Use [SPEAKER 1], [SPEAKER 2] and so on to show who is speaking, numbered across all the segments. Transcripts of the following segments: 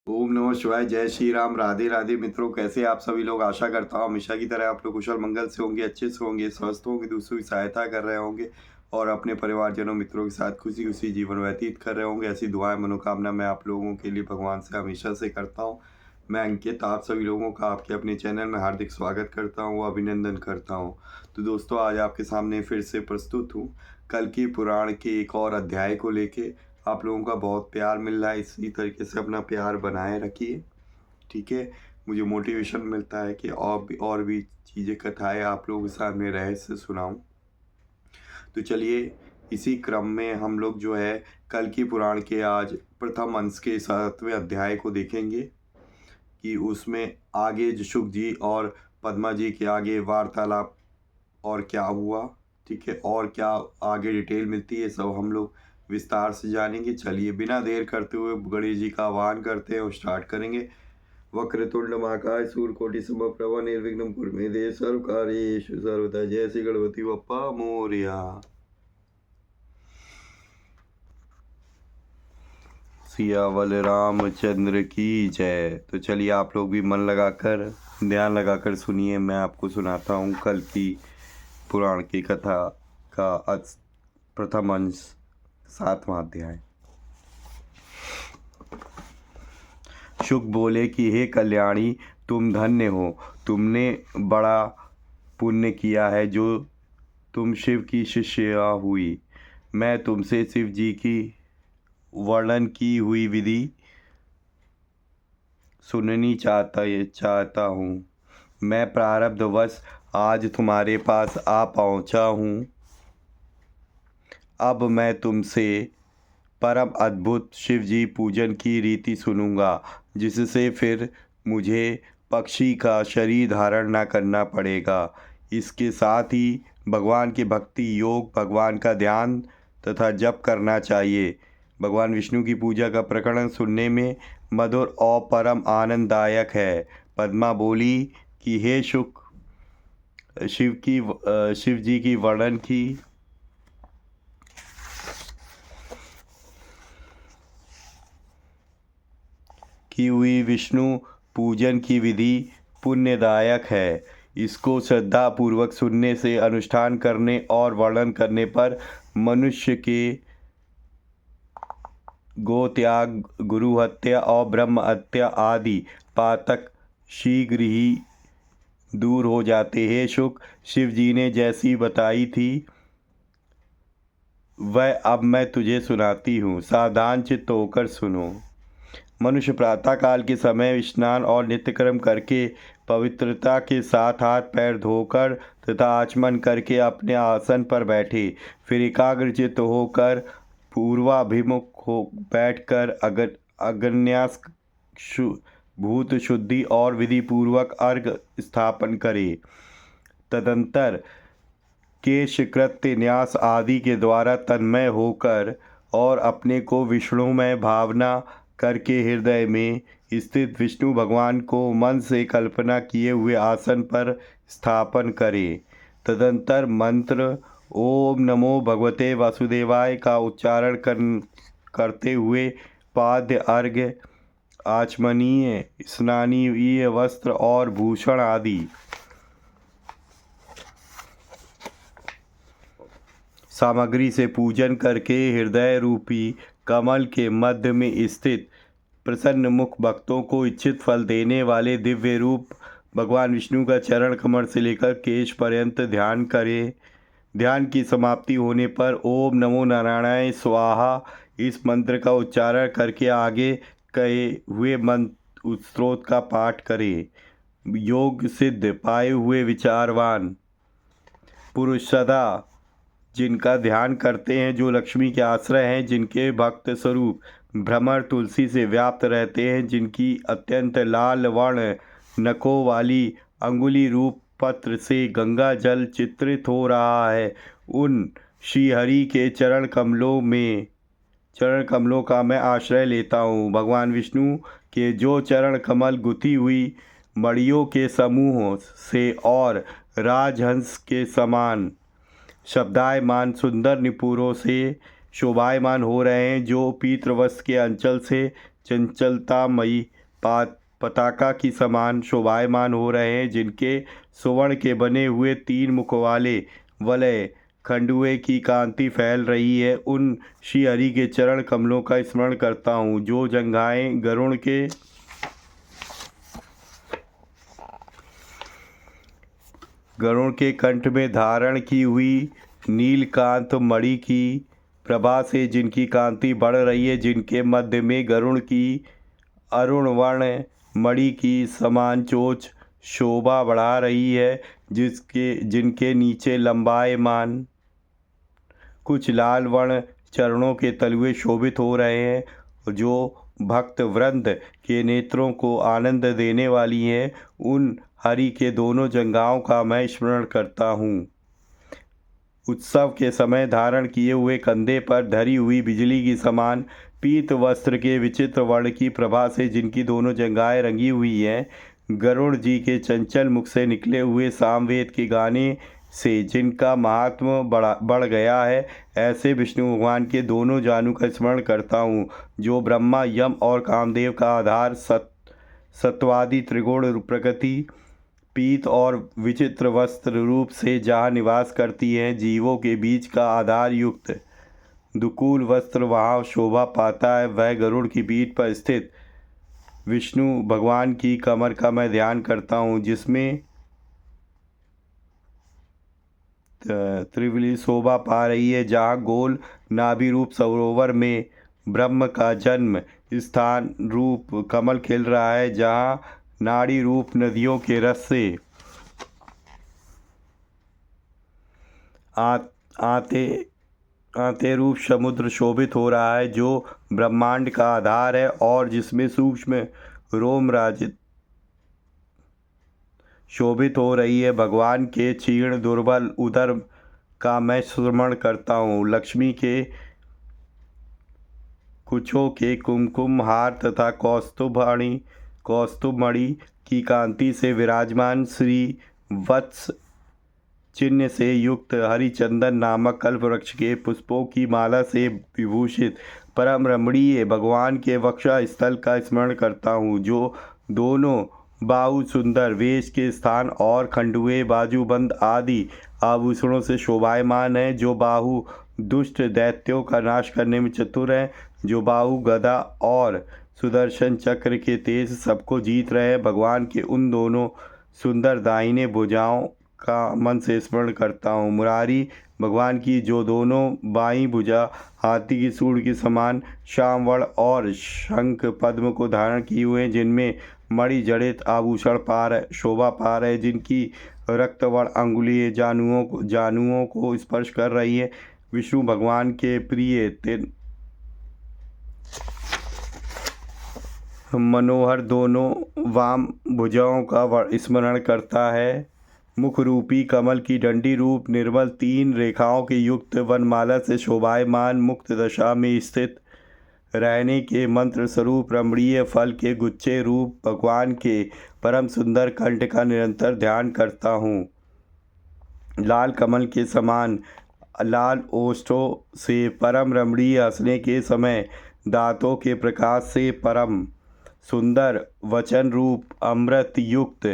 [SPEAKER 1] ओम नमः शिवाय। जय श्री राम। राधे राधे मित्रों, कैसे आप सभी लोग। आशा करता हूँ हमेशा की तरह आप लोग कुशल मंगल से होंगे, अच्छे से होंगे, स्वस्थ होंगे, दूसरों की सहायता कर रहे होंगे और अपने परिवारजनों मित्रों के साथ खुशी खुशी जीवन व्यतीत कर रहे होंगे। ऐसी दुआएं मनोकामना मैं आप लोगों के लिए भगवान से हमेशा से करता हूँ। मैं अंकित आप सभी लोगों का आपके अपने चैनल में हार्दिक स्वागत करता हूँ, अभिनंदन करता हूँ। तो दोस्तों, आज आपके सामने फिर से प्रस्तुत हूँ कल की पुराण के एक और अध्याय को लेके। आप लोगों का बहुत प्यार मिल रहा है, इसी तरीके से अपना प्यार बनाए रखिए, ठीक है। मुझे मोटिवेशन मिलता है कि और भी चीज़ें, कथाएं आप लोगों के सामने रहस्य सुनाऊं। तो चलिए, इसी क्रम में हम लोग जो है कल की पुराण के आज प्रथम अंश के 7वें अध्याय को देखेंगे कि उसमें आगे शुक जी और पद्मा जी के आगे वार्तालाप और क्या हुआ, ठीक है, और क्या आगे डिटेल मिलती है, सब हम लोग विस्तार से जानेंगे। चलिए, बिना देर करते हुए गणेश जी का आह्वान करते हैं और स्टार्ट करेंगे। वक्रतुंड महाकाय सूर्यकोटि समप्रभ निर्विघ्नं कुरु मे देव सर्वकार्येषु सर्वदा। जय श्री गणपति बप्पा मोरया। सियावल रामचंद्र की जय। तो चलिए, आप लोग भी मन लगाकर ध्यान लगाकर सुनिए। मैं आपको सुनाता हूँ कल की पुराण की कथा का प्रथम अंश 7वां अध्याय। शुक बोले कि हे कल्याणी, तुम धन्य हो। तुमने बड़ा पुण्य किया है जो तुम शिव की शिष्या हुई। मैं तुमसे शिव जी की वर्णन की हुई विधि सुननी चाहता हूँ। मैं प्रारब्धवश आज तुम्हारे पास आ पहुँचा हूँ। अब मैं तुमसे परम अद्भुत शिव जी पूजन की रीति सुनूंगा, जिससे फिर मुझे पक्षी का शरीर धारण न करना पड़ेगा। इसके साथ ही भगवान के भक्ति योग, भगवान का ध्यान तथा जप करना चाहिए। भगवान विष्णु की पूजा का प्रकरण सुनने में मधुर और परम आनंददायक है। पद्मा बोली कि हे शुक, शिव जी की वर्णन की हुई विष्णु पूजन की विधि पुण्यदायक है। इसको श्रद्धा पूर्वक सुनने से, अनुष्ठान करने और वर्णन करने पर मनुष्य के गो त्याग, गुरु हत्या और ब्रह्म हत्या आदि पातक शीघ्र ही दूर हो जाते हैं। शुक, शिव जी ने जैसी बताई थी वह अब मैं तुझे सुनाती हूँ। सावधान चित्त होकर सुनो। मनुष्य प्रातःकाल के समय स्नान और नित्यकर्म करके पवित्रता के साथ हाथ पैर धोकर तथा आचमन करके अपने आसन पर बैठे। फिर एकाग्रचित्त होकर पूर्वाभिमुख हो बैठकर अग्न्यास भूत शुद्धि और विधि पूर्वक अर्घ स्थापन करे। तदंतर केश कृत्य न्यास आदि के द्वारा तन्मय होकर और अपने को विष्णुमय भावना करके हृदय में स्थित विष्णु भगवान को मन से कल्पना किए हुए आसन पर स्थापन करे। तदंतर मंत्र ओम नमो भगवते वासुदेवाय का उच्चारण करते हुए पाद्य अर्घ्य, आचमनीय, स्नानीय वस्त्र और भूषण आदि सामग्री से पूजन करके हृदय रूपी कमल के मध्य में स्थित प्रसन्न मुख भक्तों को इच्छित फल देने वाले दिव्य रूप भगवान विष्णु का चरण कमल से लेकर केश पर्यंत ध्यान करें। ध्यान की समाप्ति होने पर ओम नमो नारायणाय स्वाहा इस मंत्र का उच्चारण करके आगे कहे हुए मंत्र स्त्रोत का पाठ करें। योग सिद्ध पाए हुए विचारवान पुरुष सदा जिनका ध्यान करते हैं, जो लक्ष्मी के आश्रय हैं, जिनके भक्त स्वरूप भ्रमर तुलसी से व्याप्त रहते हैं, जिनकी अत्यंत लाल वर्ण नखों वाली अंगुली रूप पत्र से गंगा जल चित्रित हो रहा है, उन श्रीहरि के चरण कमलों का मैं आश्रय लेता हूँ। भगवान विष्णु के जो चरण कमल गुथी हुई मणियों के समूह से और राजहंस के समान शब्दायमान सुंदर निपुरों से शोभायमान हो रहे हैं, जो पीतृवस्त्र के अंचल से चंचलतामयी पताका की समान शोभायमान हो रहे हैं, जिनके सुवर्ण के बने हुए 3 मुख वाले वलय खंडुए की कांति फैल रही है। उन श्री हरि के चरण कमलों का स्मरण करता हूँ, जो जंघाएं गरुड़ के कंठ में धारण की हुई नीलकांत मणि की प्रभा से जिनकी कांति बढ़ रही है, जिनके मध्य में गरुड़ की अरुण वर्ण मणि की समान चोंच शोभा बढ़ा रही है, जिनके नीचे लंबायमान कुछ लाल वर्ण चरणों के तलुए शोभित हो रहे हैं, जो भक्त वृंद के नेत्रों को आनंद देने वाली हैं। उन हरि के दोनों जंघाओं का मैं स्मरण करता हूँ। उत्सव के समय धारण किए हुए कंधे पर धरी हुई बिजली की समान पीत वस्त्र के विचित्र वर्ण की प्रभा से जिनकी दोनों जंघाएं रंगी हुई हैं, गरुड़ जी के चंचल मुख से निकले हुए सामवेद के गाने से जिनका महात्म बढ़ गया है, ऐसे विष्णु भगवान के दोनों जानू का स्मरण करता हूँ, जो ब्रह्मा, यम और कामदेव का आधार सत्वादि त्रिगुण प्रकृति पीत और विचित्र वस्त्र रूप से जहाँ निवास करती हैं, जीवों के बीच का आधार युक्त दुकूल वस्त्र वहाँ शोभा पाता है। वह गरुड़ की पीठ पर स्थित विष्णु भगवान की कमर का मैं ध्यान करता हूँ, जिसमें त्रिवली शोभा पा रही है, जहाँ गोल नाभि रूप सरोवर में ब्रह्म का जन्म स्थान रूप कमल खिल रहा है, जहाँ नाड़ी रूप नदियों के रस से आते रूप समुद्र शोभित हो रहा है, जो ब्रह्मांड का आधार है और जिसमें सूक्ष्म रोम राजित शोभित हो रही है। भगवान के क्षीण दुर्बल उदर का मैं स्मरण करता हूँ। लक्ष्मी के कुछों के कुमकुम हार तथा कौस्तुभमणि की कांति से विराजमान श्री वत्स चिन्ह से युक्त हरिचंदन नामक कल्प वृक्ष के पुष्पों की माला से विभूषित परम रमणीय भगवान के वक्षा स्थल का स्मरण करता हूँ, जो दोनों बाहु सुंदर वेश के स्थान और खंडुए बाजूबंद आदि आभूषणों से शोभायमान है, जो बाहु दुष्ट दैत्यों का नाश करने में चतुर है, जो बाहु गदा और सुदर्शन चक्र के तेज सबको जीत रहे हैं। भगवान के उन दोनों सुंदर दाहिने भुजाओं का मन से स्मरण करता हूँ। मुरारी भगवान की जो दोनों बाईं भुजा हाथी की सूंड के समान श्यामवर्ण और शंख पद्म को धारण किए हुए हैं, जिनमें मणि जड़ित आभूषण शोभा पा रहे, जिनकी रक्तवर्ण अंगुलियां जानुओं को स्पर्श कर रही है। विष्णु भगवान के प्रिय मनोहर दोनों वाम भुजाओं का स्मरण करता है। मुख रूपी कमल की डंडी रूप निर्मल 3 रेखाओं के युक्त वनमाला से शोभायमान मुक्त दशा में स्थित रहने के मंत्र स्वरूप रमणीय फल के गुच्छे रूप भगवान के परम सुंदर कंठ का निरंतर ध्यान करता हूँ। लाल कमल के समान लाल ओष्ठों से परम रमणीय हंसने के समय दांतों के प्रकाश से परम सुंदर वचन रूप अमृत युक्त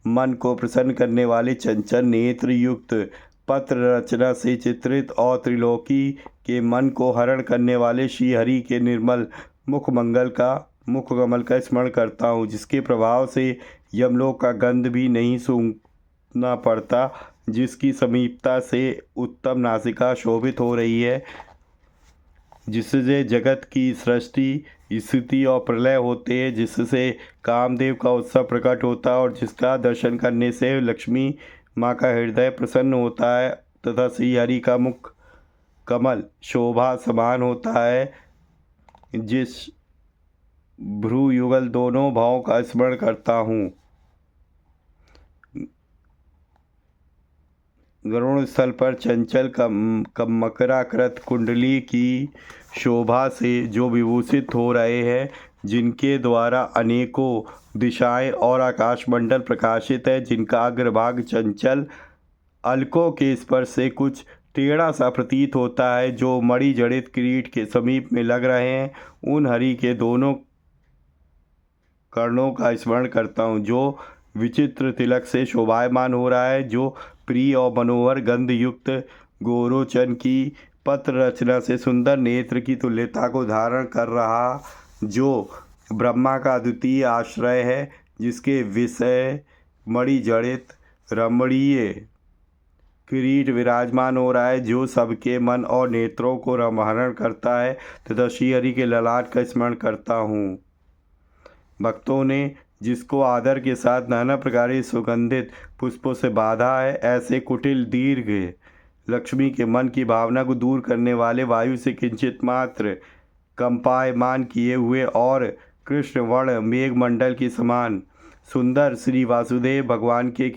[SPEAKER 1] मन को प्रसन्न करने वाले चंचल नेत्र युक्त पत्र रचना से चित्रित और त्रिलोकी के मन को हरण करने वाले श्री हरि के निर्मल मुख कमल का स्मरण करता हूँ, जिसके प्रभाव से यमलोक का गंध भी नहीं सूंघना पड़ता, जिसकी समीपता से उत्तम नासिका शोभित हो रही है, जिससे जगत की सृष्टि स्थिति और प्रलय होते हैं, जिससे कामदेव का उत्सव प्रकट होता है और जिसका दर्शन करने से लक्ष्मी माँ का हृदय प्रसन्न होता है तथा श्री हरि का मुख कमल शोभा समान होता है। जिस भ्रू युगल दोनों भावों का स्मरण करता हूँ। गरुड़ स्थल पर चंचल मकराकृत कुंडली की शोभा से जो विभूषित हो रहे हैं, जिनके द्वारा अनेकों दिशाएं और आकाशमंडल प्रकाशित है, जिनका अग्रभाग चंचल अलकों के स्पर्श से कुछ टेढ़ा सा प्रतीत होता है, जो मणि जड़ित किरीट के समीप में लग रहे हैं, उन हरि के दोनों कर्णों का स्मरण करता हूँ, जो विचित्र तिलक से शोभायमान हो रहा है, जो प्रिय और मनोहर गंध युक्त गोरोचन की पत्र रचना से सुंदर नेत्र की तुल्यता को धारण कर रहा, जो ब्रह्मा का अद्वितीय आश्रय है, जिसके विषय मणिजड़ित रमणीय किरीट विराजमान हो रहा है, जो सबके मन और नेत्रों को रोमहरण करता है, तथा श्रीहरि के ललाट का स्मरण करता हूँ। भक्तों ने जिसको आदर के साथ नाना प्रकार के सुगंधित पुष्पों से बांधा है, ऐसे कुटिल दीर्घ लक्ष्मी के मन की भावना को दूर करने वाले वायु से किंचित मात्र कंपायमान किए हुए और कृष्ण वर्ण मेघमंडल के समान सुंदर श्री वासुदेव भगवान के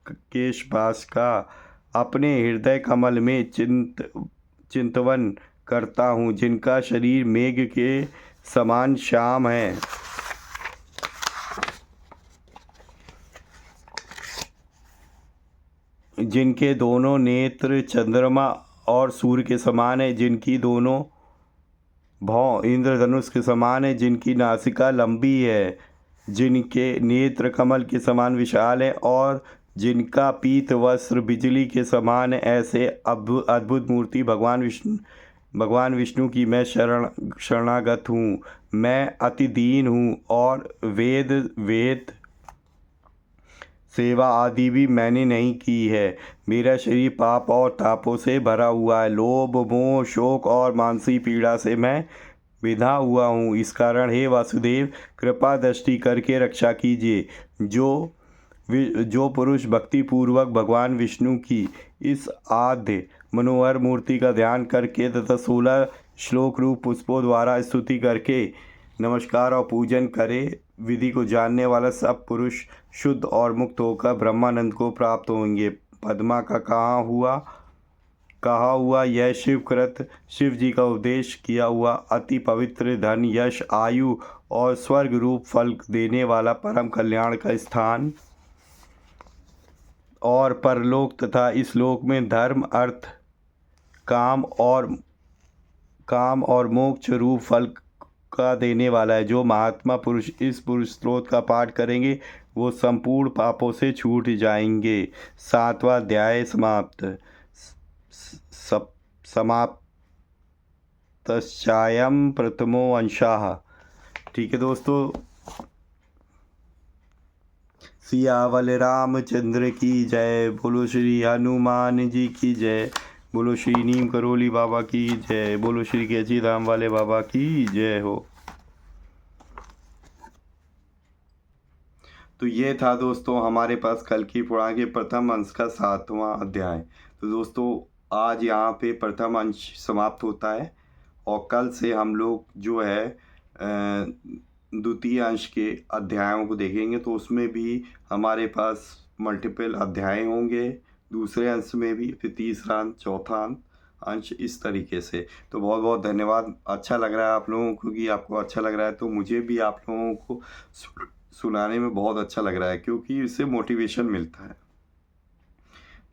[SPEAKER 1] केशपाश का अपने हृदय कमल में चिंतवन करता हूँ, जिनका शरीर मेघ के समान श्याम है, जिनके दोनों नेत्र चंद्रमा और सूर्य के समान है, जिनकी दोनों भौं इंद्रधनुष के समान है, जिनकी नासिका लंबी है, जिनके नेत्र कमल के समान विशाल है और जिनका पीत वस्त्र बिजली के समान है, ऐसे अद्भुत मूर्ति भगवान विष्णु की मैं शरणागत हूँ। मैं अति दीन हूँ और वेद सेवा आदि भी मैंने नहीं की है। मेरा शरीर पाप और तापों से भरा हुआ है। लोभ, मोह, शोक और मानसिक पीड़ा से मैं विधा हुआ हूँ। इस कारण हे वासुदेव, कृपा दृष्टि करके रक्षा कीजिए। जो पुरुष भक्ति पूर्वक भगवान विष्णु की इस आद्य मनोहर मूर्ति का ध्यान करके तथा 16 श्लोक रूप पुष्पों द्वारा स्तुति करके नमस्कार और पूजन करे, विधि को जानने वाला सब पुरुष शुद्ध और मुक्त होकर ब्रह्मानंद को प्राप्त होंगे। पद्मा का कहा हुआ यह शिवकृत शिव जी का उपदेश किया हुआ अति पवित्र धन, यश, आयु और स्वर्ग रूप फल देने वाला परम कल्याण का स्थान और परलोक तथा इस लोक में धर्म, अर्थ, काम और मोक्ष रूप फल का देने वाला है। जो महात्मा पुरुष इस पुरुष स्त्रोत का पाठ करेंगे, वो संपूर्ण पापों से छूट जाएंगे। 7वां अध्याय समाप्तश्चायं प्रथमो अंशः। ठीक है दोस्तों, सियावल रामचंद्र की जय, बोलो श्री हनुमान जी की जय, बोलो श्री नीम करोली बाबा की जय, बोलो श्री कैची धाम वाले बाबा की जय हो। तो ये था दोस्तों हमारे पास कल की पुराण के प्रथम अंश का 7वां अध्याय। तो दोस्तों आज यहाँ पे प्रथम अंश समाप्त होता है और कल से हम लोग जो है द्वितीय अंश के अध्यायों को देखेंगे। तो उसमें भी हमारे पास मल्टीपल अध्याय होंगे, दूसरे अंश में भी, फिर तीसरा अंश, चौथा अंश, इस तरीके से। तो बहुत बहुत धन्यवाद। अच्छा लग रहा है आप लोगों को, कि आपको अच्छा लग रहा है, तो मुझे भी आप लोगों को सुनाने में बहुत अच्छा लग रहा है, क्योंकि इससे मोटिवेशन मिलता है।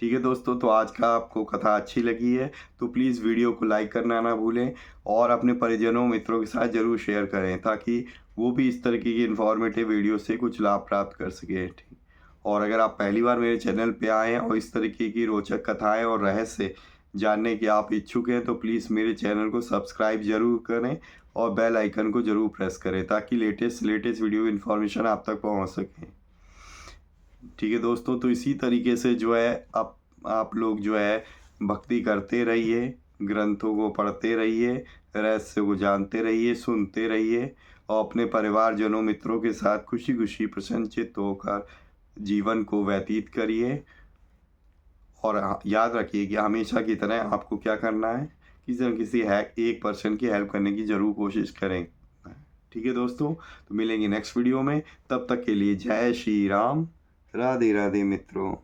[SPEAKER 1] ठीक है दोस्तों, तो आज का आपको कथा अच्छी लगी है तो प्लीज़ वीडियो को लाइक करना ना भूलें और अपने परिजनों मित्रों के साथ ज़रूर शेयर करें, ताकि वो भी इस तरीके की इन्फॉर्मेटिव वीडियो से कुछ लाभ प्राप्त कर सकें। ठीक, और अगर आप पहली बार मेरे चैनल पे आए हैं और इस तरीके की रोचक कथाएं और रहस्य जानने के आप इच्छुक हैं, तो प्लीज़ मेरे चैनल को सब्सक्राइब ज़रूर करें और बेल आइकन को ज़रूर प्रेस करें, ताकि लेटेस्ट वीडियो इन्फॉर्मेशन आप तक पहुँच सकें। ठीक है दोस्तों, तो इसी तरीके से जो है आप लोग जो है भक्ति करते रहिए, ग्रंथों को पढ़ते रहिए, रहस्य को जानते रहिए, सुनते रहिए और अपने परिवारजनों मित्रों के साथ खुशी खुशी प्रसन्नचित्त होकर जीवन को व्यतीत करिए। और याद रखिए कि हमेशा की तरह आपको क्या करना है, किसी न किसी एक पर्सन की हेल्प करने की ज़रूर कोशिश करें। ठीक है दोस्तों, तो मिलेंगे नेक्स्ट वीडियो में। तब तक के लिए जय श्री राम, राधे राधे मित्रों।